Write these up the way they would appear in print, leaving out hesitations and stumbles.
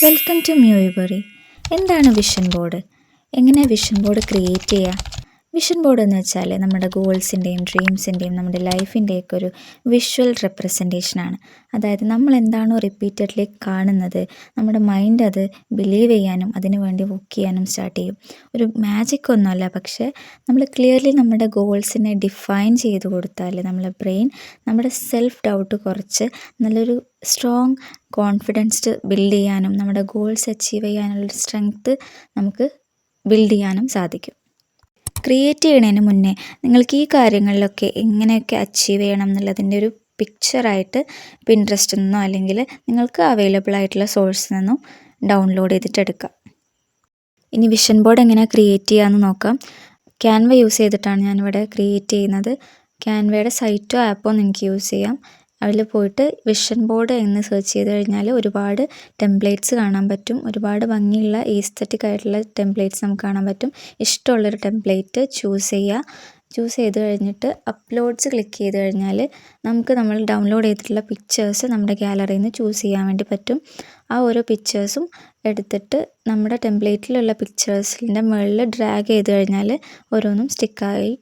Welcome to മ്യൂയിബറി. എന്താണ് vision board? എങ്ങനെ വിഷൻ ബോർഡ് ക്രിയേറ്റ് ചെയ്യുക? വിഷൻ ബോർഡ് എന്ന് വെച്ചാൽ നമ്മുടെ ഗോൾസിൻ്റെയും ഡ്രീംസിൻ്റെയും നമ്മുടെ ലൈഫിൻ്റെയൊക്കെ ഒരു വിഷ്വൽ റെപ്രസെൻറ്റേഷനാണ്. അതായത് നമ്മൾ എന്താണോ റിപ്പീറ്റഡ്ലി കാണുന്നത്, നമ്മുടെ മൈൻഡ് അത് ബിലീവ് ചെയ്യാനും അതിനു വേണ്ടി വർക്ക് ചെയ്യാനും സ്റ്റാർട്ട് ചെയ്യും. ഒരു മാജിക് ഒന്നുമല്ല, പക്ഷേ നമ്മൾ ക്ലിയർലി നമ്മുടെ ഗോൾസിനെ ഡിഫൈൻ ചെയ്ത് കൊടുത്താൽ നമ്മുടെ ബ്രെയിൻ നമ്മുടെ സെൽഫ് ഡൗട്ട് കുറച്ച് നല്ലൊരു സ്ട്രോങ് കോൺഫിഡൻസ് ബിൽഡ് ചെയ്യാനും നമ്മുടെ ഗോൾസ് അച്ചീവ് ചെയ്യാനുള്ളൊരു സ്ട്രെങ്ത്ത് നമുക്ക് ബിൽഡ് ചെയ്യാനും സാധിക്കും. ക്രിയേറ്റ് ചെയ്യണതിന് മുന്നേ നിങ്ങൾക്ക് ഈ കാര്യങ്ങളിലൊക്കെ എങ്ങനെയൊക്കെ അച്ചീവ് ചെയ്യണം എന്നുള്ളതിൻ്റെ ഒരു പിക്ചറായിട്ട് പിൻട്രസ്റ്റിൽ നിന്നോ അല്ലെങ്കിൽ നിങ്ങൾക്ക് അവൈലബിൾ ആയിട്ടുള്ള സോഴ്സിൽ നിന്നും ഡൗൺലോഡ് ചെയ്തിട്ട് എടുക്കാം. ഇനി വിഷൻ ബോർഡ് എങ്ങനെ ക്രിയേറ്റ് ചെയ്യാമെന്ന് നോക്കാം. ക്യാൻവ യൂസ് ചെയ്തിട്ടാണ് ഞാനിവിടെ ക്രിയേറ്റ് ചെയ്യുന്നത്. ക്യാൻവയുടെ സൈറ്റോ ആപ്പോ നിങ്ങൾക്ക് യൂസ് ചെയ്യാം. അതിൽ പോയിട്ട് വിഷൻ ബോർഡ് എന്ന് സെർച്ച് ചെയ്ത് കഴിഞ്ഞാൽ ഒരുപാട് ടെംപ്ലേറ്റ്സ് കാണാൻ പറ്റും. ഒരുപാട് ഭംഗിയുള്ള ഈസ്തറ്റിക് ആയിട്ടുള്ള ടെംപ്ലേറ്റ്സ് നമുക്ക് കാണാൻ പറ്റും. ഇഷ്ടമുള്ളൊരു ടെംപ്ലേറ്റ് ചൂസ് ചെയ്യുക. ചൂസ് ചെയ്ത് കഴിഞ്ഞിട്ട് അപ്ലോഡ്സ് ക്ലിക്ക് ചെയ്ത് കഴിഞ്ഞാൽ നമുക്ക് നമ്മൾ ഡൗൺലോഡ് ചെയ്തിട്ടുള്ള പിക്ചേഴ്സ് നമ്മുടെ ഗാലറിയിൽ നിന്ന് ചൂസ് ചെയ്യാൻ വേണ്ടി പറ്റും. ആ ഓരോ പിക്ചേഴ്സും എടുത്തിട്ട് നമ്മുടെ ടെംപ്ലേറ്റിലുള്ള പിക്ചേഴ്സിൻ്റെ മുകളിൽ ഡ്രാഗ് ചെയ്ത് കഴിഞ്ഞാൽ ഓരോന്നും സ്റ്റിക്കായി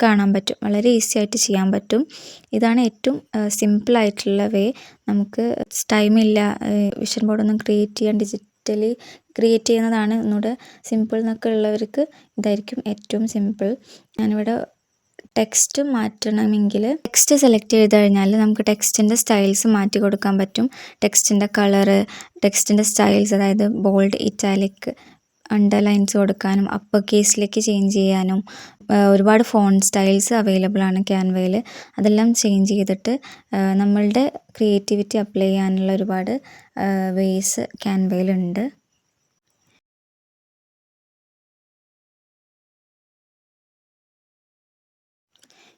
കാണാൻ പറ്റും. വളരെ ഈസി ആയിട്ട് ചെയ്യാൻ പറ്റും. ഇതാണ് ഏറ്റവും സിമ്പിളായിട്ടുള്ള വേ. നമുക്ക് ടൈമില്ല, വിഷൻ ബോർഡൊന്നും ക്രിയേറ്റ് ചെയ്യാൻ, ഡിജിറ്റലി ക്രിയേറ്റ് ചെയ്യുന്നതാണ് ഒന്നുകൂടെ സിമ്പിൾ എന്നൊക്കെ ഉള്ളവർക്ക് ഇതായിരിക്കും ഏറ്റവും സിമ്പിൾ. ഞാനിവിടെ ടെക്സ്റ്റ് മാറ്റണമെങ്കിൽ ടെക്സ്റ്റ് സെലക്ട് ചെയ്ത് കഴിഞ്ഞാൽ നമുക്ക് ടെക്സ്റ്റിൻ്റെ സ്റ്റൈൽസ് മാറ്റി കൊടുക്കാൻ പറ്റും. ടെക്സ്റ്റിൻ്റെ കളറ്, ടെക്സ്റ്റിൻ്റെ സ്റ്റൈൽസ്, അതായത് ബോൾഡ്, ഇറ്റാലിക്, അണ്ടർലൈൻസ് കൊടുക്കാനും അപ്പർ കേസിലേക്ക് ചേഞ്ച് ചെയ്യാനും ഒരുപാട് ഫോണ്ട് സ്റ്റൈൽസ് അവൈലബിൾ ആണ് ക്യാൻവയിൽ. അതെല്ലാം ചേഞ്ച് ചെയ്തിട്ട് നമ്മളുടെ ക്രിയേറ്റിവിറ്റി അപ്ലൈ ചെയ്യാനുള്ള ഒരുപാട് വേസ് ക്യാൻവയിലുണ്ട്.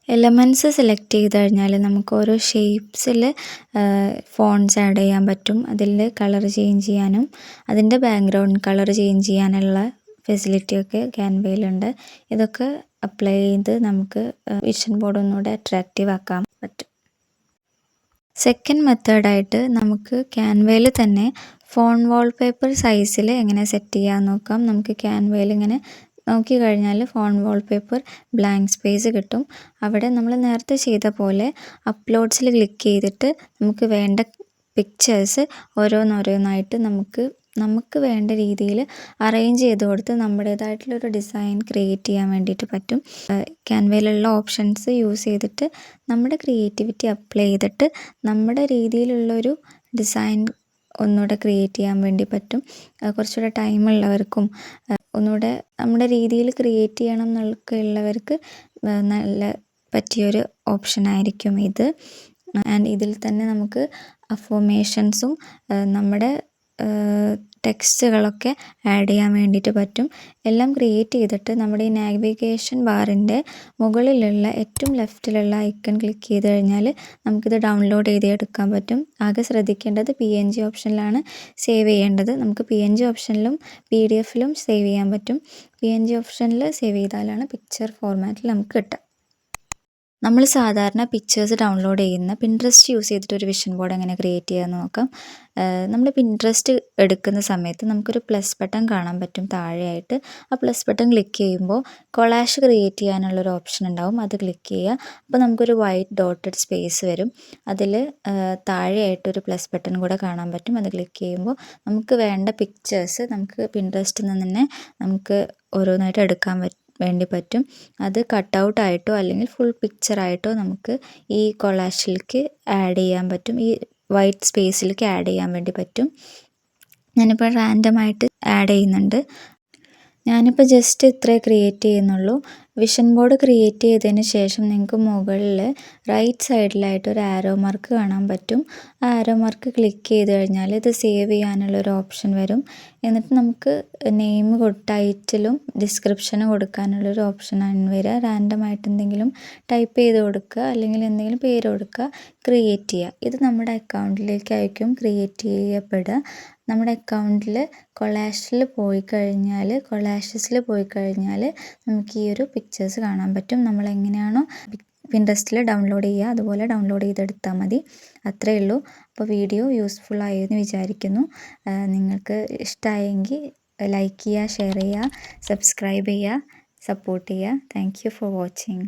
എലമെൻറ്റ്സ് സെലക്ട് ചെയ്ത് കഴിഞ്ഞാൽ നമുക്ക് ഓരോ ഷേപ്സിൽ ഫോണ്ട്സ് ആഡ് ചെയ്യാൻ പറ്റും. അതിൽ കളർ ചേഞ്ച് ചെയ്യാനും അതിൻ്റെ ബാക്ക്ഗ്രൗണ്ട് കളർ ചേഞ്ച് ചെയ്യാനുള്ള ഫെസിലിറ്റിയൊക്കെ ക്യാൻവയിലുണ്ട്. ഇതൊക്കെ അപ്ലൈ ചെയ്ത് നമുക്ക് വിഷൻ ബോർഡ് ഒന്നുകൂടെ അട്രാക്റ്റീവ് ആക്കാൻ പറ്റും. സെക്കൻഡ് മെത്തേഡായിട്ട് നമുക്ക് ക്യാൻവയിൽ തന്നെ ഫോൺ വാൾപേപ്പർ സൈസിൽ എങ്ങനെ സെറ്റ് ചെയ്യാമെന്ന് നോക്കാം. നമുക്ക് ക്യാൻവയിൽ ഇങ്ങനെ നോക്കി കഴിഞ്ഞാൽ ഫോൺ വാൾപേപ്പർ ബ്ലാങ്ക് സ്പേസ് കിട്ടും. അവിടെ നമ്മൾ നേരത്തെ ചെയ്ത പോലെ അപ്ലോഡ്സിൽ ക്ലിക്ക് ചെയ്തിട്ട് നമുക്ക് വേണ്ട പിക്ചേഴ്സ് ഓരോന്നോരോന്നായിട്ട് നമുക്ക് വേണ്ട രീതിയിൽ അറേഞ്ച് ചെയ്ത് കൊടുത്ത് നമ്മുടേതായിട്ടുള്ളൊരു ഡിസൈൻ ക്രിയേറ്റ് ചെയ്യാൻ വേണ്ടിയിട്ട് പറ്റും. ക്യാൻവയിലുള്ള ഓപ്ഷൻസ് യൂസ് ചെയ്തിട്ട് നമ്മുടെ ക്രിയേറ്റിവിറ്റി അപ്ലൈ ചെയ്തിട്ട് നമ്മുടെ രീതിയിലുള്ളൊരു ഡിസൈൻ ഒന്നുകൂടെ ക്രിയേറ്റ് ചെയ്യാൻ വേണ്ടി പറ്റും. കുറച്ചുകൂടെ ടൈമുള്ളവർക്കും ഒന്നുകൂടെ നമ്മുടെ രീതിയിൽ ക്രിയേറ്റ് ചെയ്യണം എന്നൊക്കെ ഉള്ളവർക്ക് നല്ല പറ്റിയൊരു ഓപ്ഷനായിരിക്കും ഇത്. ആൻഡ് ഇതിൽ തന്നെ നമുക്ക് അഫോർമേഷൻസും നമ്മുടെ ടെക്സ്റ്റുകളൊക്കെ ആഡ് ചെയ്യാൻ വേണ്ടിയിട്ട് പറ്റും. എല്ലാം ക്രിയേറ്റ് ചെയ്തിട്ട് നമ്മുടെ ഈ നാവിഗേഷൻ ബാറിൻ്റെ മുകളിലുള്ള ഏറ്റവും ലെഫ്റ്റിലുള്ള ഐക്കൺ ക്ലിക്ക് ചെയ്ത് കഴിഞ്ഞാൽ നമുക്കിത് ഡൗൺലോഡ് ചെയ്ത് എടുക്കാൻ പറ്റും. ആകെ ശ്രദ്ധിക്കേണ്ടത് PNG ഓപ്ഷനിലാണ് സേവ് ചെയ്യേണ്ടത്. നമുക്ക് PNG ഓപ്ഷനിലും PDF-ലും സേവ് ചെയ്യാൻ പറ്റും. PNG ഓപ്ഷനിൽ സേവ് ചെയ്താലാണ് പിക്ചർ ഫോർമാറ്റിൽ നമുക്ക് കിട്ടുക. നമ്മൾ സാധാരണ പിക്ചേഴ്സ് ഡൗൺലോഡ് ചെയ്യുന്ന പിൻട്രസ്റ്റ് യൂസ് ചെയ്തിട്ട് ഒരു വിഷൻ ബോർഡ് എങ്ങനെ ക്രിയേറ്റ് ചെയ്യാമെന്ന് നോക്കാം. നമ്മൾ പിൻട്രസ്റ്റ് എടുക്കുന്ന സമയത്ത് നമുക്കൊരു പ്ലസ് ബട്ടൺ കാണാൻ പറ്റും താഴെയായിട്ട്. ആ പ്ലസ് ബട്ടൺ ക്ലിക്ക് ചെയ്യുമ്പോൾ കൊളാഷ് ക്രിയേറ്റ് ചെയ്യാനുള്ളൊരു ഓപ്ഷൻ ഉണ്ടാവും. അത് ക്ലിക്ക് ചെയ്യുക. അപ്പോൾ നമുക്കൊരു വൈറ്റ് ഡോട്ടഡ് സ്പേസ് വരും. അതിൽ താഴെയായിട്ടൊരു പ്ലസ് ബട്ടൺ കൂടെ കാണാൻ പറ്റും. അത് ക്ലിക്ക് ചെയ്യുമ്പോൾ നമുക്ക് വേണ്ട പിക്ചേഴ്സ് നമുക്ക് പിൻട്രസ്റ്റിൽ നിന്ന് തന്നെ നമുക്ക് ഓരോന്നായിട്ട് എടുക്കാൻ വേണ്ടി പറ്റും. അത് കട്ടൗട്ടായിട്ടോ അല്ലെങ്കിൽ ഫുൾ പിക്ചറായിട്ടോ നമുക്ക് ഈ കൊളാഷിലേക്ക് ആഡ് ചെയ്യാൻ പറ്റും. ഈ വൈറ്റ് സ്പേസിലേക്ക് ആഡ് ചെയ്യാൻ വേണ്ടി പറ്റും. ഞാനിപ്പോൾ റാൻഡമായിട്ട് ആഡ് ചെയ്യുന്നുണ്ട്. ഞാനിപ്പോൾ ജസ്റ്റ് ഇത്രേ ക്രിയേറ്റ് ചെയ്യുന്നുള്ളൂ. വിഷൻ ബോർഡ് ക്രിയേറ്റ് ചെയ്തതിന് ശേഷം നിങ്ങൾക്ക് മുകളിൽ റൈറ്റ് സൈഡിലായിട്ട് ഒരു ആരോ മാർക്ക് കാണാൻ പറ്റും. ആ ആരോ മാർക്ക് ക്ലിക്ക് ചെയ്ത് കഴിഞ്ഞാൽ ഇത് സേവ് ചെയ്യാനുള്ളൊരു ഓപ്ഷൻ വരും. എന്നിട്ട് നമുക്ക് നെയിം ടൈറ്റിലും ഡിസ്ക്രിപ്ഷനും കൊടുക്കാനുള്ളൊരു ഓപ്ഷനാണ് വരിക. റാൻഡമായിട്ട് എന്തെങ്കിലും ടൈപ്പ് ചെയ്ത് കൊടുക്കുക, അല്ലെങ്കിൽ എന്തെങ്കിലും പേര് കൊടുക്കുക, ക്രിയേറ്റ് ചെയ്യുക. ഇത് നമ്മുടെ അക്കൗണ്ടിലേക്കായിരിക്കും ക്രിയേറ്റ് ചെയ്യപ്പെടുക. നമ്മുടെ അക്കൗണ്ടിൽ കൊളാഷിൽ പോയി കഴിഞ്ഞാൽ നമുക്ക് ഈ ഒരു പിക്ചേഴ്സ് കാണാൻ പറ്റും. നമ്മളെങ്ങനെയാണോ പിൻട്രസ്റ്റിൽ ഡൗൺലോഡ് ചെയ്യുക, അതുപോലെ ഡൗൺലോഡ് ചെയ്തെടുത്താൽ മതി. അത്രയേ ഉള്ളൂ. അപ്പോൾ വീഡിയോ യൂസ്ഫുൾ ആയെന്ന് വിചാരിക്കുന്നു. നിങ്ങൾക്ക് ഇഷ്ടമായെങ്കിൽ ലൈക്ക് ചെയ്യുക, ഷെയർ ചെയ്യുക, സബ്സ്ക്രൈബ് ചെയ്യുക, സപ്പോർട്ട് ചെയ്യുക. Thank you for watching.